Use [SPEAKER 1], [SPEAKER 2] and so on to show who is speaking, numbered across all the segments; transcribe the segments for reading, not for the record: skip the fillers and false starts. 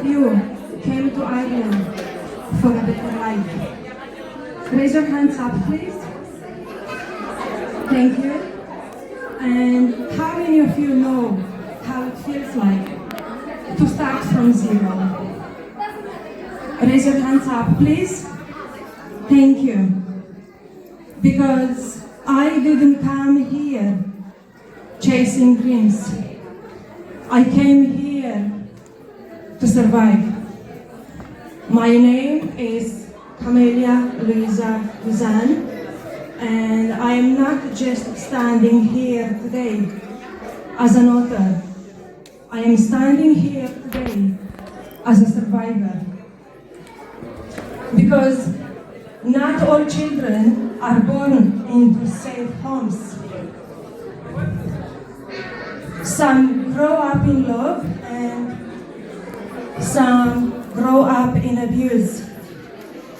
[SPEAKER 1] of you came to Ireland for a better life? Raise your hands up, please. Thank you. And how many of you know how it feels like to start from zero? Raise your hands up, please. Thank you. Because I didn't come here chasing dreams. I came here to survive. My name is Camellia 𝐓𝐡𝐞 and I am not just standing here today as an author. I am standing here today as a survivor. Because not all children are born into safe homes. Some grow up in love and some grow up in abuse.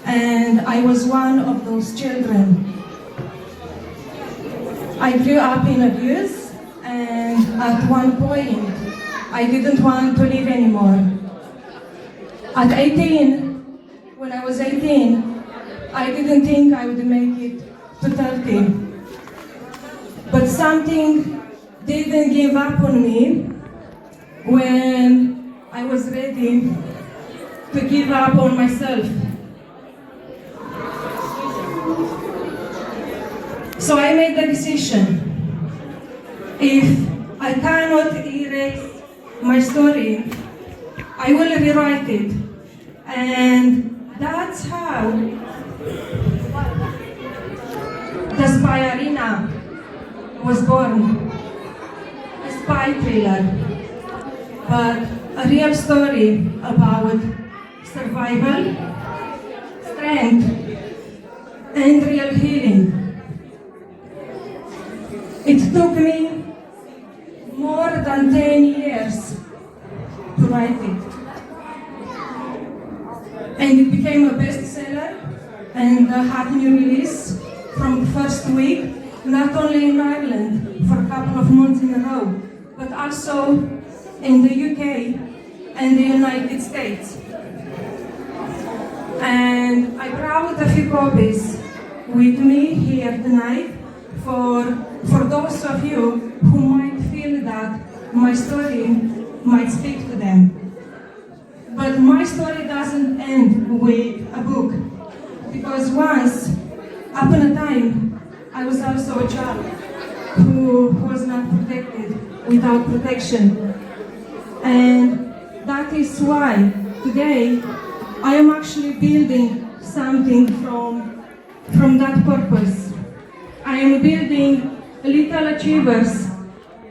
[SPEAKER 1] And I was one of those children. I grew up in abuse, and at one point, I didn't want to live anymore. At 18, when I was 18, I didn't think I would make it to 30. But something didn't give up on me when I was ready to give up on myself. So I made the decision. If I cannot erase my story, I will rewrite it. And that's how the spy arena was born. A spy thriller, but a real story about survival, strength, and real healing. It took me more than 10 years to write it. And it became a bestseller and a hot new release from the first week, not only in Ireland for a couple of months in a row, but also in the UK and the United States. And I brought a few copies with me here tonight for those of you who might feel that my story might speak to them. But my story doesn't end with a book, because once, upon a time, I was also a child who was not protected, without protection. And that is why today I am actually building something from that purpose. I am building Little Achievers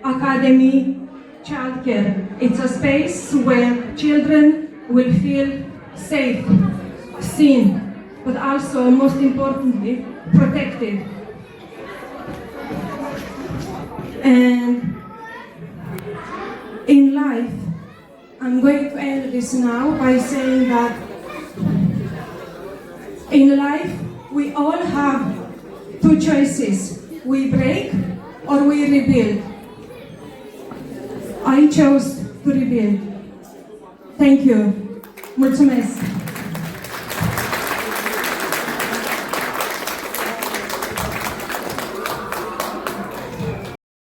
[SPEAKER 1] Academy Childcare. It's a space where children will feel safe, seen, but also, most importantly, protected. And in life, I'm going to end this now by saying that in life, we all have two choices. We break or we rebuild. I chose to rebuild. Thank you. Mulțumesc.